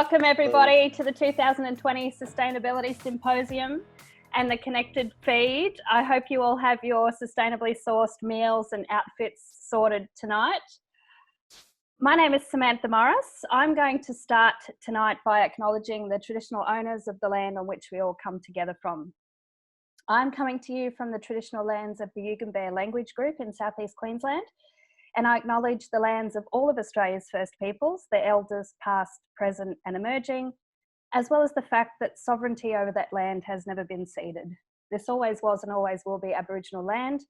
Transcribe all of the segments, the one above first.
Welcome everybody to the 2020 Sustainability Symposium and the connected feed. I hope you all have your sustainably sourced meals and outfits sorted tonight. My name is Samantha Morris. I'm going to start tonight by acknowledging the traditional owners of the land on which we all come together from. I'm coming to you from the traditional lands of the Yugambeh language group in southeast Queensland, and I acknowledge the lands of all of Australia's First Peoples, their elders past, present and emerging, as well as the fact that sovereignty over that land has never been ceded. This always was and always will be Aboriginal land,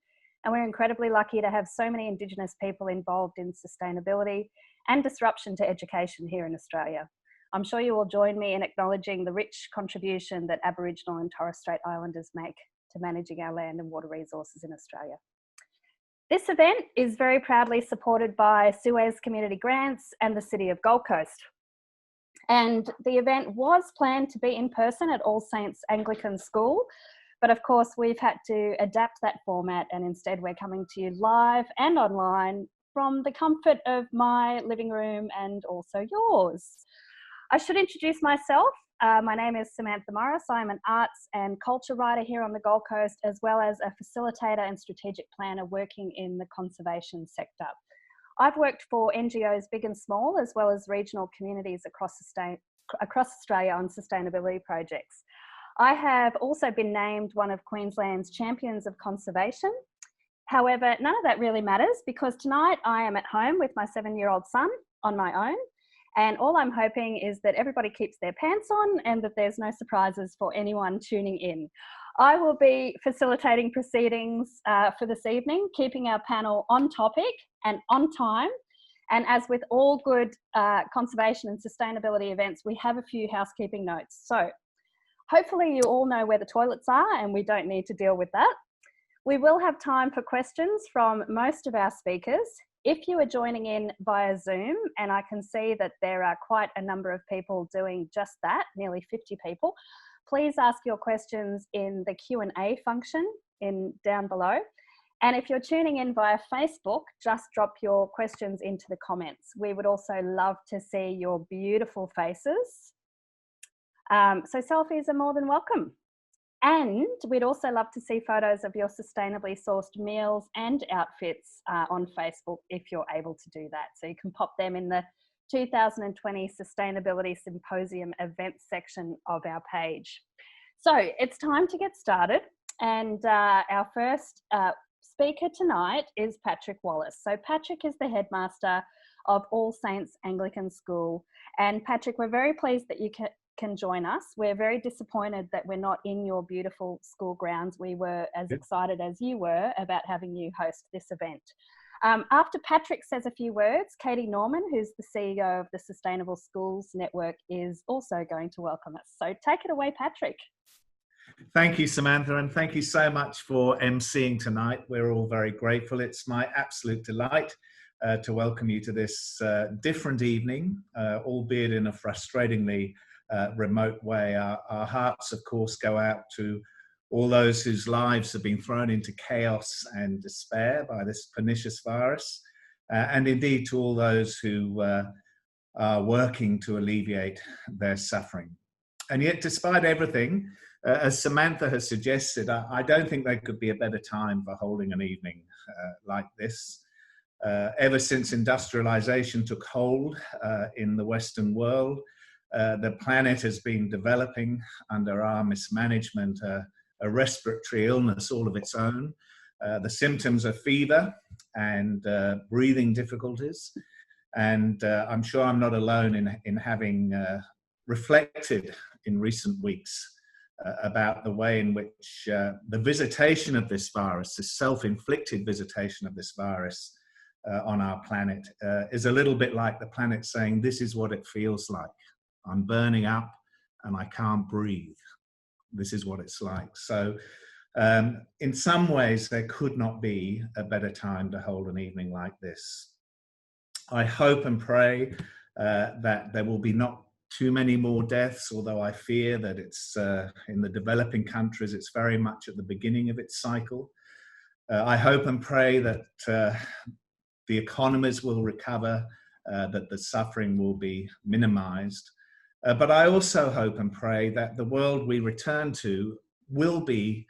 and we're incredibly lucky to have so many Indigenous people involved in sustainability and disruption to education here in Australia. I'm sure you will join me in acknowledging the rich contribution that Aboriginal and Torres Strait Islanders make to managing our land and water resources in Australia. This event is very proudly supported by Suez Community Grants and the City of Gold Coast. And the event was planned to be in person at All Saints Anglican School, but of course we've had to adapt that format, and instead we're coming to you live and online from the comfort of my living room and also yours. I should introduce myself. My name is Samantha Morris. I'm an arts and culture writer here on the Gold Coast, as well as a facilitator and strategic planner working in the conservation sector. I've worked for NGOs big and small, as well as regional communities across Australia on sustainability projects. I have also been named one of Queensland's champions of conservation. However, none of that really matters, because tonight I am at home with my 7-year-old son on my own. And all I'm hoping is that everybody keeps their pants on and that there's no surprises for anyone tuning in. I will be facilitating proceedings for this evening, keeping our panel on topic and on time. And as with all good conservation and sustainability events, we have a few housekeeping notes. So hopefully you all know where the toilets are and we don't need to deal with that. We will have time for questions from most of our speakers. If you are joining in via Zoom, and I can see that there are quite a number of people doing just that, nearly 50 people, please ask your questions in the Q&A function down below. And if you're tuning in via Facebook, just drop your questions into the comments. We would also love to see your beautiful faces. So selfies are more than welcome. And we'd also love to see photos of your sustainably sourced meals and outfits on Facebook if you're able to do that. So you can pop them in the 2020 Sustainability Symposium events section of our page. So it's time to get started. And our first speaker tonight is Patrick Wallis. So Patrick is the headmaster of All Saints Anglican School. And Patrick, we're very pleased that you can join us. We're very disappointed that we're not in your beautiful school grounds. We were as excited as you were about having you host this event. After Patrick says a few words, Katie Norman, who's the CEO of the Sustainable Schools Network, is also going to welcome us. So take it away, Patrick. Thank you, Samantha, and thank you so much for emceeing tonight. We're all very grateful. It's my absolute delight to welcome you to this different evening, albeit in a frustratingly remote way. Our hearts, of course, go out to all those whose lives have been thrown into chaos and despair by this pernicious virus, and indeed to all those who are working to alleviate their suffering. And yet, despite everything, as Samantha has suggested, I don't think there could be a better time for holding an evening like this. Ever since industrialization took hold in the Western world, the planet has been developing under our mismanagement a respiratory illness all of its own. The symptoms are fever and breathing difficulties. And I'm sure I'm not alone in having reflected in recent weeks about the way in which the visitation of this virus, this self-inflicted visitation of this virus on our planet is a little bit like the planet saying, this is what it feels like. I'm burning up and I can't breathe. This is what it's like. So in some ways, there could not be a better time to hold an evening like this. I hope and pray that there will be not too many more deaths, although I fear that it's in the developing countries, it's very much at the beginning of its cycle. I hope and pray that the economies will recover, that the suffering will be minimized. But I also hope and pray that the world we return to will be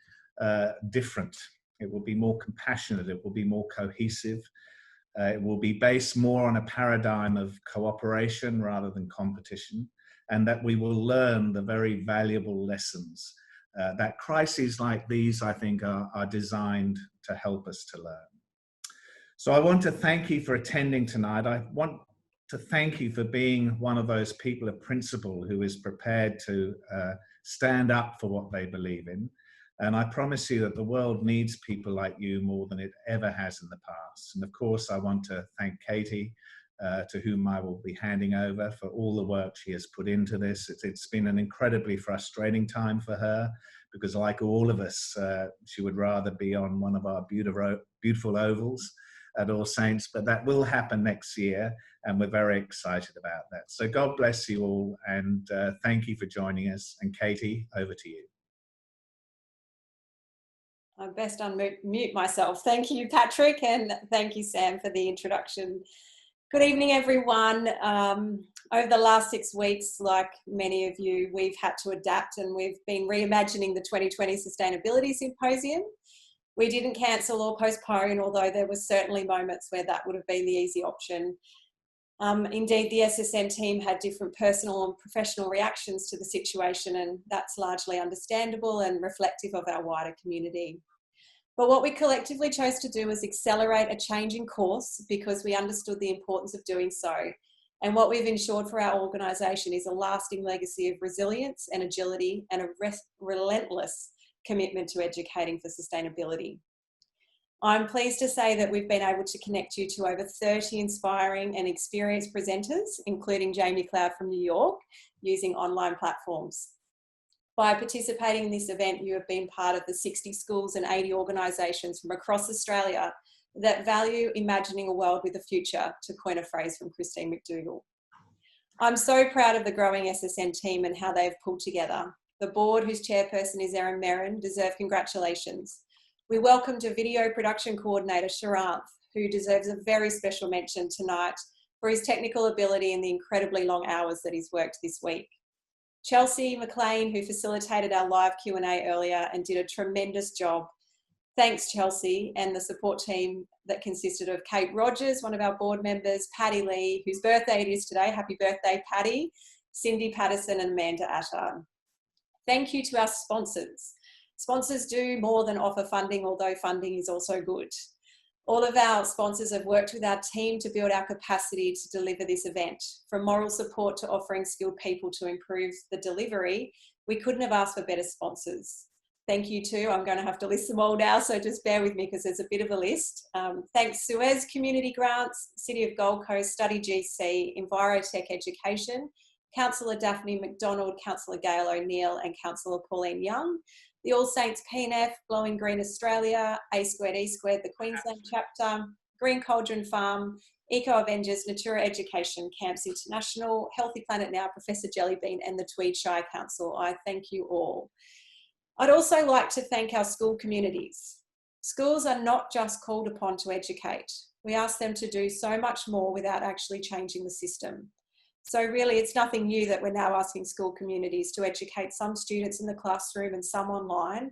different. It will be more compassionate, it will be more cohesive, it will be based more on a paradigm of cooperation rather than competition, and that we will learn the very valuable lessons that crises like these, I think, are designed to help us to learn. So I want to thank you for attending tonight. I want to thank you for being one of those people of principle who is prepared to stand up for what they believe in. And I promise you that the world needs people like you more than it ever has in the past. And of course, I want to thank Katie, to whom I will be handing over, for all the work she has put into this. It's been an incredibly frustrating time for her, because like all of us, she would rather be on one of our beautiful ovals at All Saints, but that will happen next year, and we're very excited about that. So God bless you all, and thank you for joining us. And Katie, over to you. I best unmute myself. Thank you, Patrick, and thank you, Sam, for the introduction. Good evening, everyone. Over the last 6 weeks, like many of you, we've had to adapt, and we've been reimagining the 2020 Sustainability Symposium. We didn't cancel or postpone, although there were certainly moments where that would have been the easy option. Indeed, the SSN team had different personal and professional reactions to the situation, and that's largely understandable and reflective of our wider community. But what we collectively chose to do was accelerate a change in course, because we understood the importance of doing so. And what we've ensured for our organisation is a lasting legacy of resilience and agility, and a relentless commitment to educating for sustainability. I'm pleased to say that we've been able to connect you to over 30 inspiring and experienced presenters, including Jamie Cloud from New York, using online platforms. By participating in this event, you have been part of the 60 schools and 80 organisations from across Australia that value imagining a world with a future, to coin a phrase from Christine McDougall. I'm so proud of the growing SSN team and how they've pulled together. The board, whose chairperson is Erin Merrin, deserve congratulations. We welcomed a video production coordinator, Sharanth, who deserves a very special mention tonight for his technical ability and the incredibly long hours that he's worked this week. Chelsea McLean, who facilitated our live Q&A earlier and did a tremendous job. Thanks, Chelsea, and the support team that consisted of Kate Rogers, one of our board members, Patty Lee, whose birthday it is today. Happy birthday, Patty, Cindy Patterson and Amanda Attar. Thank you to our sponsors. Sponsors do more than offer funding, although funding is also good. All of our sponsors have worked with our team to build our capacity to deliver this event. From moral support to offering skilled people to improve the delivery, we couldn't have asked for better sponsors. Thank you too. I'm going to have to list them all now, so just bear with me because there's a bit of a list. Thanks Suez Community Grants, City of Gold Coast, Study GC, Envirotech Education, Councillor Daphne McDonald, Councillor Gail O'Neill and Councillor Pauline Young, the All Saints PNF, Blowing Green Australia, A Squared E Squared, the Queensland chapter, Green Cauldron Farm, Eco Avengers, Natura Education, Camps International, Healthy Planet Now, Professor Jellybean and the Tweed Shire Council. I thank you all. I'd also like to thank our school communities. Schools are not just called upon to educate. We ask them to do so much more without actually changing the system. So really, it's nothing new that we're now asking school communities to educate some students in the classroom and some online,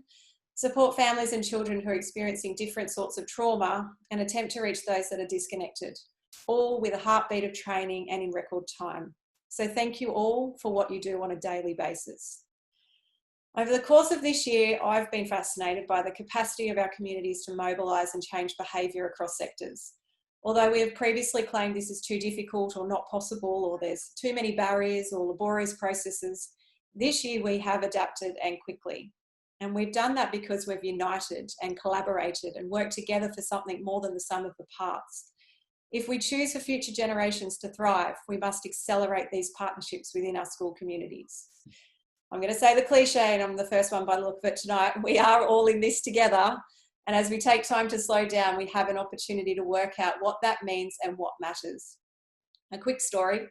support families and children who are experiencing different sorts of trauma, and attempt to reach those that are disconnected, all with a heartbeat of training and in record time. So thank you all for what you do on a daily basis. Over the course of this year, I've been fascinated by the capacity of our communities to mobilise and change behaviour across sectors. Although we have previously claimed this is too difficult or not possible, or there's too many barriers or laborious processes, this year we have adapted and quickly. And we've done that because we've united and collaborated and worked together for something more than the sum of the parts. If we choose for future generations to thrive, we must accelerate these partnerships within our school communities. I'm going to say the cliche, and I'm the first one by the look of it tonight. We are all in this together. And as we take time to slow down, we have an opportunity to work out what that means and what matters. A quick story.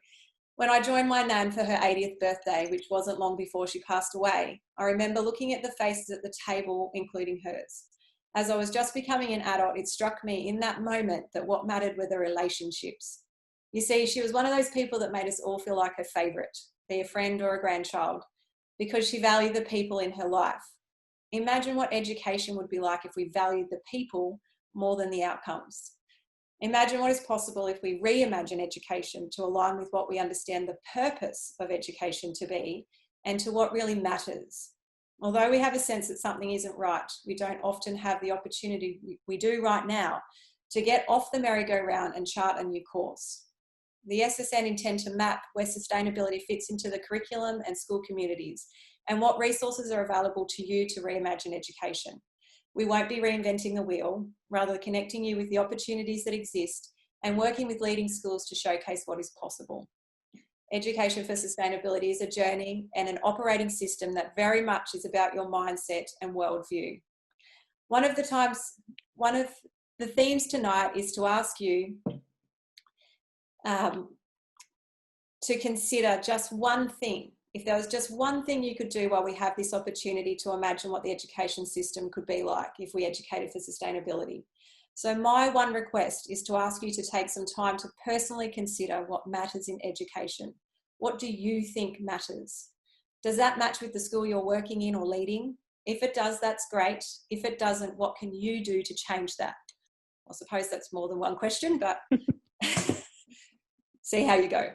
When I joined my nan for her 80th birthday, which wasn't long before she passed away, I remember looking at the faces at the table, including hers. As I was just becoming an adult, it struck me in that moment that what mattered were the relationships. You see, she was one of those people that made us all feel like her favourite. be a friend or a grandchild, because she valued the people in her life. Imagine what education would be like if we valued the people more than the outcomes. Imagine what is possible if we reimagine education to align with what we understand the purpose of education to be and to what really matters. Although we have a sense that something isn't right, we don't often have the opportunity we do right now to get off the merry-go-round and chart a new course. The SSN intend to map where sustainability fits into the curriculum and school communities and what resources are available to you to reimagine education. We won't be reinventing the wheel, rather connecting you with the opportunities that exist and working with leading schools to showcase what is possible. Education for Sustainability is a journey and an operating system that very much is about your mindset and worldview. One of the themes tonight is to ask you to consider just one thing. If there was just one thing you could do while we have this opportunity to imagine what the education system could be like if we educated for sustainability. So my one request is to ask you to take some time to personally consider what matters in education. What do you think matters? Does that match with the school you're working in or leading? If it does, that's great. If it doesn't, what can you do to change that? I suppose that's more than one question, but see how you go.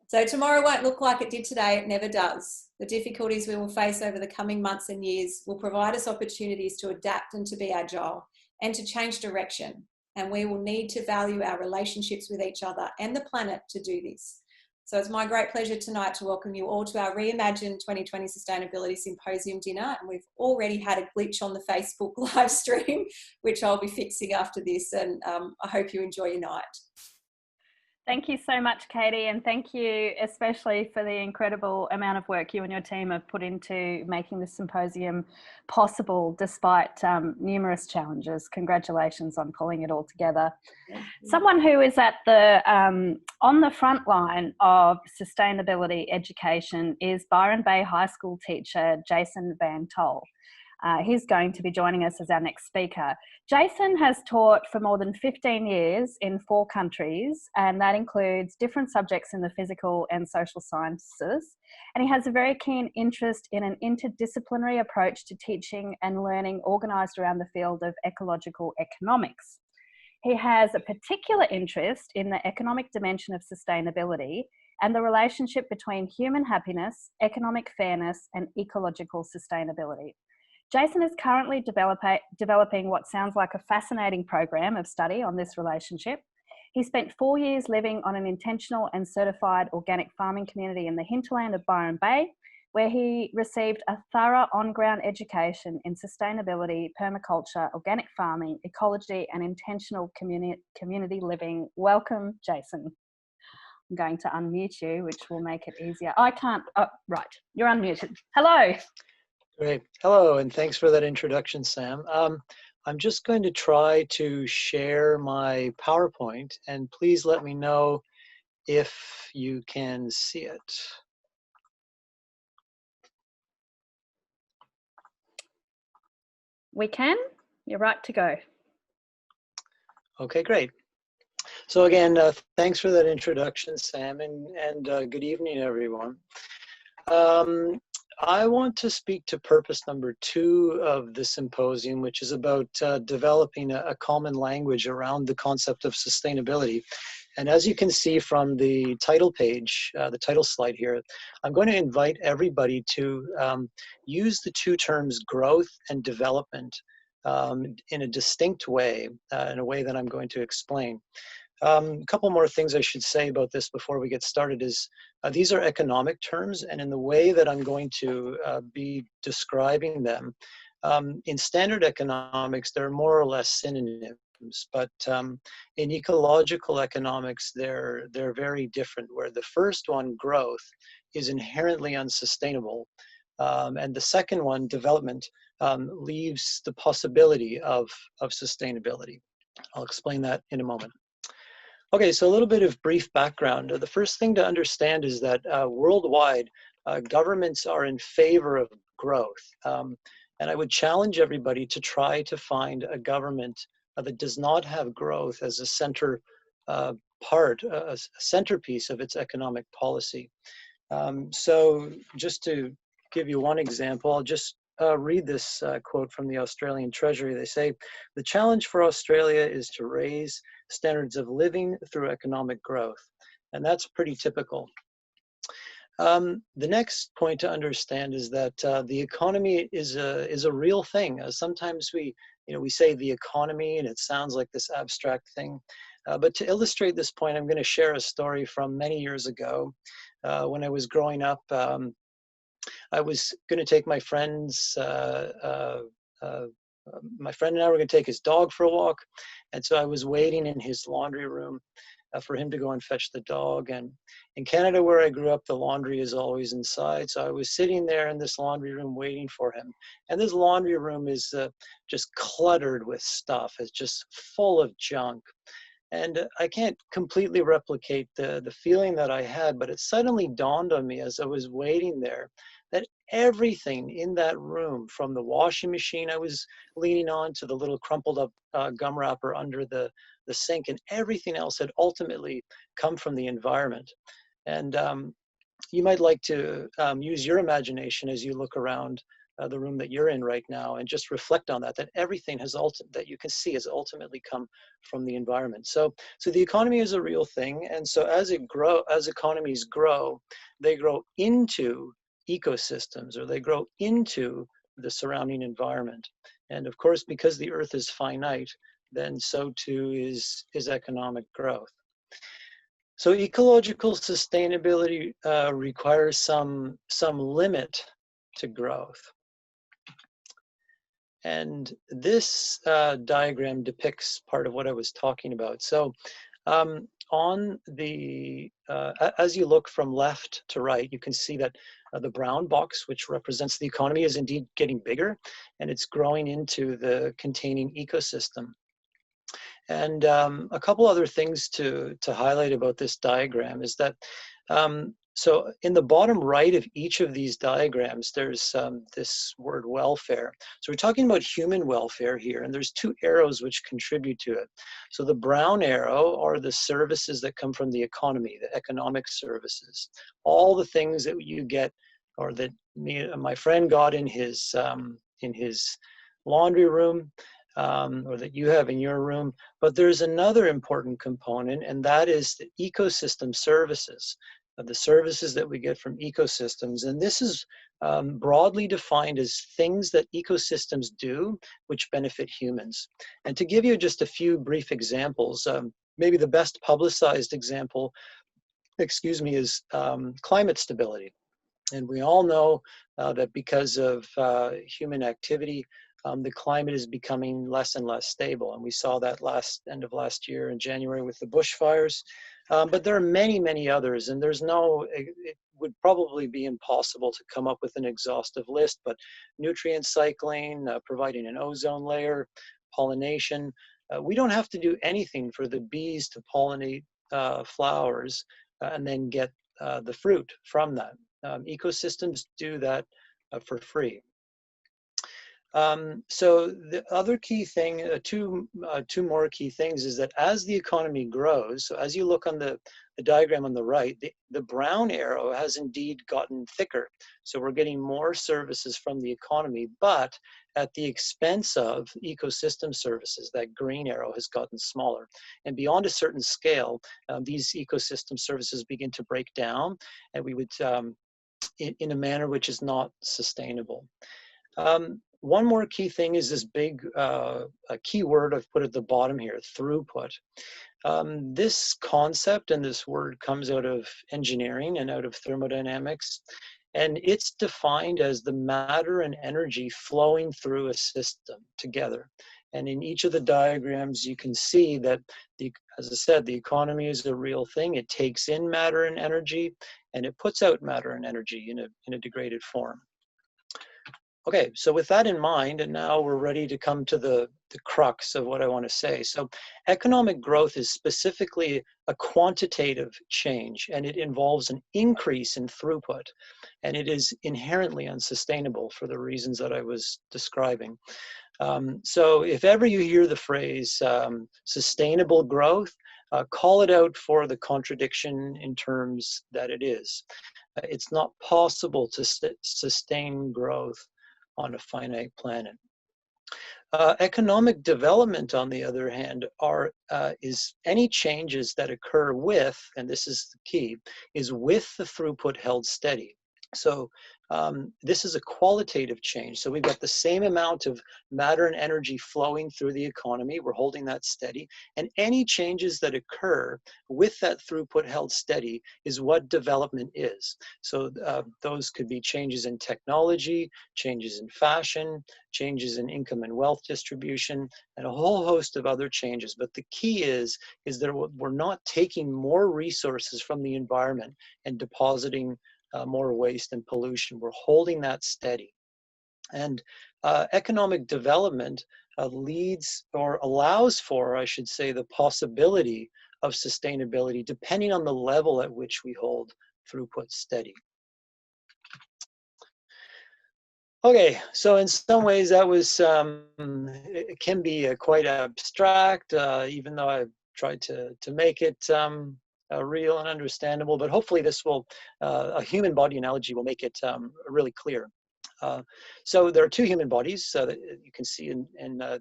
So tomorrow won't look like it did today, it never does. The difficulties we will face over the coming months and years will provide us opportunities to adapt and to be agile and to change direction. And we will need to value our relationships with each other and the planet to do this. So it's my great pleasure tonight to welcome you all to our Reimagine 2020 Sustainability Symposium dinner. And we've already had a glitch on the Facebook live stream, which I'll be fixing after this. And I hope you enjoy your night. Thank you so much, Katie, and thank you especially for the incredible amount of work you and your team have put into making this symposium possible despite numerous challenges. Congratulations on pulling it all together. Someone who is at the on the front line of sustainability education is Byron Bay High School teacher Jason van Tol. He's going to be joining us as our next speaker. Jason has taught for more than 15 years in 4 countries, and that includes different subjects in the physical and social sciences. And he has a very keen interest in an interdisciplinary approach to teaching and learning organised around the field of ecological economics. He has a particular interest in the economic dimension of sustainability and the relationship between human happiness, economic fairness, and ecological sustainability. Jason is currently developing what sounds like a fascinating program of study on this relationship. He spent 4 years living on an intentional and certified organic farming community in the hinterland of Byron Bay, where he received a thorough on-ground education in sustainability, permaculture, organic farming, ecology, and intentional community living. Welcome, Jason. I'm going to unmute you, which will make it easier. I can't, oh, right, you're unmuted. Hello. Great. Hello, and thanks for that introduction, Sam. I'm just going to try to share my PowerPoint, and please let me know if you can see it. We can. You're right to go. Okay, great. So again, thanks for that introduction, Sam, and good evening, everyone. I want to speak to purpose number 2 of the symposium, which is about developing a common language around the concept of sustainability. And as you can see from the title page, the title slide here, I'm going to invite everybody to use the 2 terms growth and development in a distinct way, in a way that I'm going to explain. A couple more things I should say about this before we get started is these are economic terms, and in the way that I'm going to be describing them, in standard economics, they're more or less synonyms, but in ecological economics, they're very different, where the first one, growth, is inherently unsustainable, and the second one, development, leaves the possibility of sustainability. I'll explain that in a moment. Okay, so a little bit of brief background. The first thing to understand is that worldwide, governments are in favor of growth. And I would challenge everybody to try to find a government that does not have growth as a center part, a centerpiece of its economic policy. So just to give you one example, I'll just read this quote from the Australian Treasury. They say, "The challenge for Australia is to raise standards of living through economic growth." And that's pretty typical. The next point to understand is that the economy is a real thing. Sometimes we say the economy and it sounds like this abstract thing. But to illustrate this point, I'm going to share a story from many years ago. When I was growing up, I was going to take my friend's, my friend and I were going to take his dog for a walk. And so I was waiting in his laundry room for him to go and fetch the dog. And in Canada, where I grew up, the laundry is always inside. So I was sitting there in this laundry room waiting for him. And this laundry room is just cluttered with stuff. It's just full of junk. And I can't completely replicate the feeling that I had, but it suddenly dawned on me as I was waiting there that everything in that room, from the washing machine I was leaning on to the little crumpled up gum wrapper under the sink, and everything else had ultimately come from the environment. And you might like to use your imagination as you look around the room that you're in right now, and just reflect on that everything that you can see has ultimately come from the environment. So the economy is a real thing, and so as economies grow, they grow into ecosystems, or they grow into the surrounding environment. And of course, because the earth is finite, then so too is economic growth. So ecological sustainability requires some limit to growth. And this diagram depicts part of what I was talking about. So on the, as you look from left to right, you can see that the brown box, which represents the economy, is indeed getting bigger, and it's growing into the containing ecosystem. And a couple other things to highlight about this diagram is that so in the bottom right of each of these diagrams, there's this word welfare. So we're talking about human welfare here, and there's two arrows which contribute to it. So the brown arrow are the services that come from the economy, the economic services, all the things that you get, or that my friend got in his laundry room, or that you have in your room. But there's another important component, and that is the ecosystem services. The services that we get from ecosystems. And this is broadly defined as things that ecosystems do which benefit humans. And to give you just a few brief examples, maybe the best publicized example, is climate stability. And we all know that because of human activity, the climate is becoming less and less stable. And we saw that end of last year in January with the bushfires. But there are many, many others, and it would probably be impossible to come up with an exhaustive list, but nutrient cycling, providing an ozone layer, pollination. We don't have to do anything for the bees to pollinate flowers and then get the fruit from that. Ecosystems do that for free. So the other key thing, two more key things, is that as the economy grows, so as you look on the diagram on the right, the brown arrow has indeed gotten thicker. So we're getting more services from the economy, but at the expense of ecosystem services. That green arrow has gotten smaller. And beyond a certain scale, these ecosystem services begin to break down, and we would, in a manner which is not sustainable. One more key thing is this big key word I've put at the bottom here, throughput. This concept and this word comes out of engineering and out of thermodynamics, and it's defined as the matter and energy flowing through a system together. And in each of the diagrams, you can see that, as I said, the economy is a real thing. It takes in matter and energy, and it puts out matter and energy in a degraded form. Okay, so with that in mind, and now we're ready to come to the crux of what I want to say. So economic growth is specifically a quantitative change, and it involves an increase in throughput, and it is inherently unsustainable for the reasons that I was describing. So if ever you hear the phrase sustainable growth, call it out for the contradiction in terms that it is. it's not possible to sustain growth on a finite planet. Economic development, on the other hand, is any changes that occur with, and this is the key, is with the throughput held steady. So this is a qualitative change. So we've got the same amount of matter and energy flowing through the economy. We're holding that steady. And any changes that occur with that throughput held steady is what development is. So those could be changes in technology, changes in fashion, changes in income and wealth distribution, and a whole host of other changes. But the key is that we're not taking more resources from the environment and depositing more waste and pollution. We're holding that steady. And economic development leads, or allows for, I should say, the possibility of sustainability, depending on the level at which we hold throughput steady. Okay, so in some ways that was, it can be quite abstract, even though I've tried to make it real and understandable, but hopefully this will, a human body analogy will make it really clear. So there are two human bodies that you can see in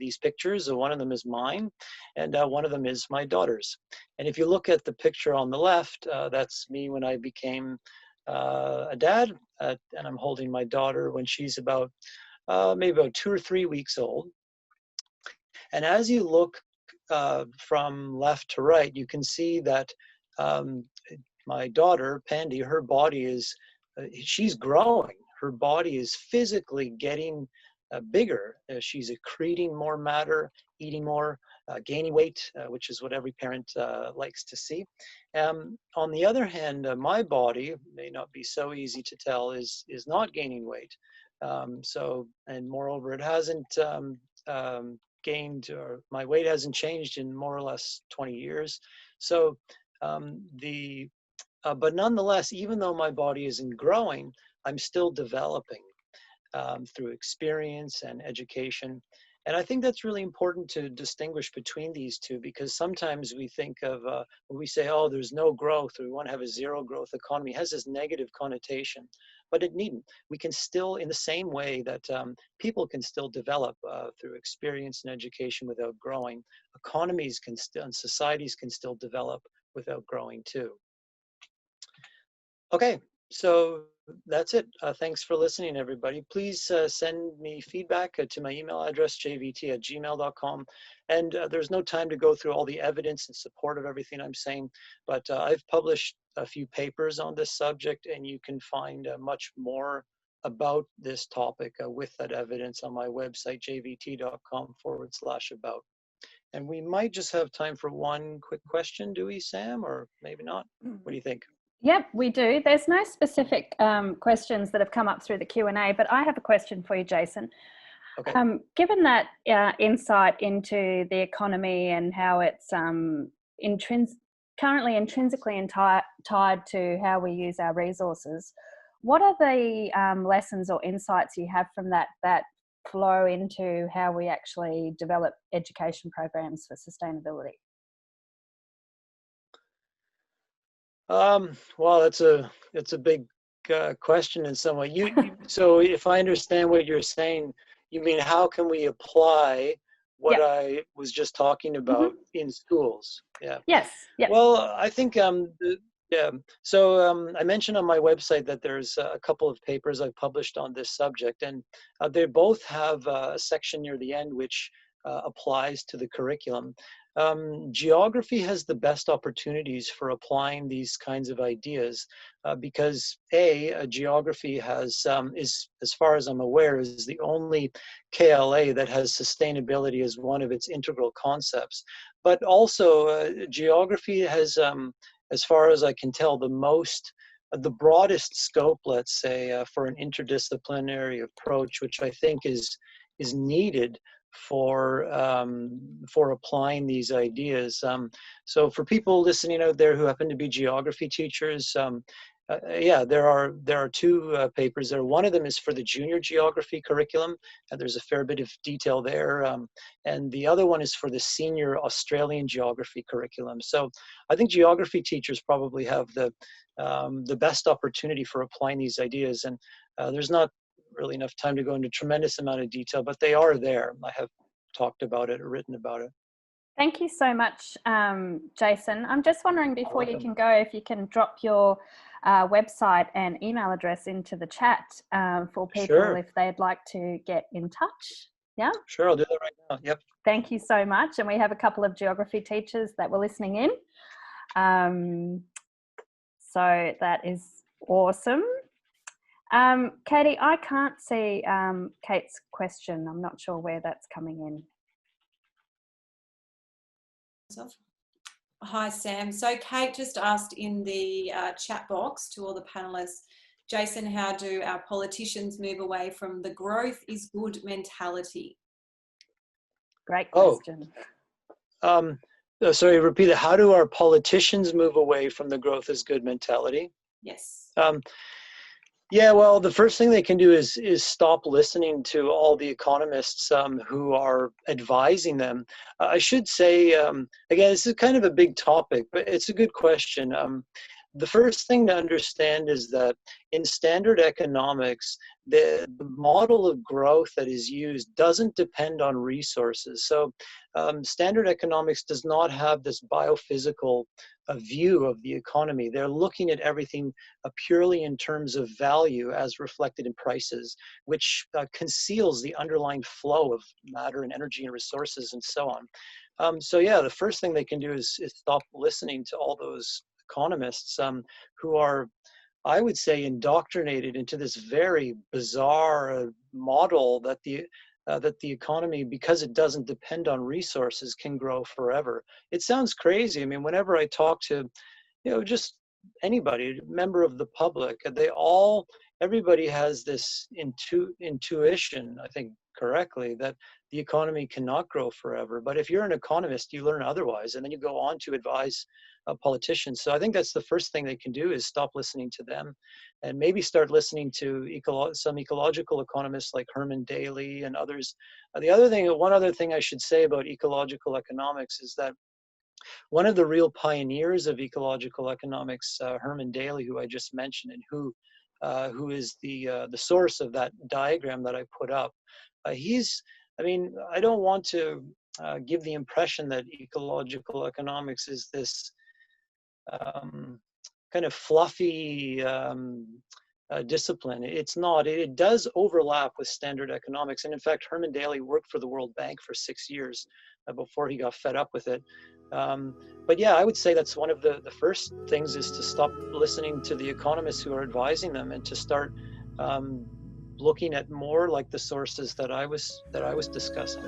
these pictures. One of them is mine, and one of them is my daughter's. And if you look at the picture on the left, that's me when I became a dad, and I'm holding my daughter when she's about maybe about 2 or 3 weeks old. And as you look from left to right, you can see that my daughter, Pandy, her body is, she's growing. Her body is physically getting bigger. She's accreting more matter, eating more, gaining weight, which is what every parent likes to see. On the other hand, my body, may not be so easy to tell, is not gaining weight. And moreover, it hasn't gained, or my weight hasn't changed in more or less 20 years. So but nonetheless, even though my body isn't growing, I'm still developing through experience and education. And I think that's really important to distinguish between these two, because sometimes we think of, when we say, oh, there's no growth, or we want to have a zero growth economy, it has this negative connotation, but it needn't. We can still, in the same way that people can still develop through experience and education without growing, economies can still, and societies can still develop without growing too. Okay, so that's it. Thanks for listening, everybody. Please send me feedback to my email address, jvt@gmail.com. And there's no time to go through all the evidence in support of everything I'm saying, but I've published a few papers on this subject, and you can find much more about this topic with that evidence on my website, jvt.com/about. And we might just have time for one quick question, do we, Sam, or maybe not? What do you think? Yep, we do. There's no specific questions that have come up through the Q&A, but I have a question for you, Jason. Okay. Given that insight into the economy and how it's currently intrinsically tied to how we use our resources, what are the lessons or insights you have from that flow into how we actually develop education programs for sustainability? Well, it's a big question in some way. So if I understand what you're saying, you mean how can we apply what Yep. I was just talking about in schools? Yeah. Yes. Yep. Well, I think yeah. So I mentioned on my website that there's a couple of papers I've published on this subject, and they both have a section near the end which applies to the curriculum. Geography has the best opportunities for applying these kinds of ideas because geography has, is, as far as I'm aware, is the only KLA that has sustainability as one of its integral concepts. But also geography has, as far as I can tell, the broadest scope, let's say, for an interdisciplinary approach, which I think is needed for applying these ideas. So for people listening out there who happen to be geography teachers, Yeah, there are two papers there. One of them is for the junior geography curriculum, and there's a fair bit of detail there. And the other one is for the senior Australian geography curriculum. So I think geography teachers probably have the best opportunity for applying these ideas. And there's not really enough time to go into a tremendous amount of detail, but they are there. I have talked about it or written about it. Thank you so much, Jason. I'm just wondering, before you can go, if you can drop your website and email address into the chat for people if they'd like to get in touch. Yeah? Sure, I'll do that right now. Yep. Thank you so much. And we have a couple of geography teachers that were listening in. So that is awesome. Katie, I can't see Kate's question. I'm not sure where that's coming in. Hi, Sam. So Kate just asked in the chat box to all the panelists, Jason, how do our politicians move away from the growth is good mentality? Great question. Sorry, repeat it. How do our politicians move away from the growth is good mentality? Yes. Yeah, well, the first thing they can do is stop listening to all the economists who are advising them. I should say, again, this is kind of a big topic, but it's a good question. The first thing to understand is that in standard economics, the model of growth that is used doesn't depend on resources. So standard economics does not have this biophysical view of the economy. They're looking at everything purely in terms of value as reflected in prices, which conceals the underlying flow of matter and energy and resources and so on. So yeah, the first thing they can do is stop listening to all those economists who are, I would say, indoctrinated into this very bizarre model that the economy, because it doesn't depend on resources, can grow forever. It sounds crazy. I mean, whenever I talk to, just anybody, member of the public, everybody has this intuition, I think correctly, that the economy cannot grow forever. But if you're an economist, you learn otherwise, and then you go on to advise politicians. So I think that's the first thing they can do, is stop listening to them and maybe start listening to some ecological economists like Herman Daly and others. One other thing I should say about ecological economics is that one of the real pioneers of ecological economics, Herman Daly, who I just mentioned, and who is the source of that diagram that I put up, I don't want to give the impression that ecological economics is this kind of fluffy discipline. It's not. It does overlap with standard economics. And in fact, Herman Daly worked for the World Bank for 6 years before he got fed up with it. But yeah, I would say that's one of the first things, is to stop listening to the economists who are advising them and to start looking at more like the sources that I was discussing.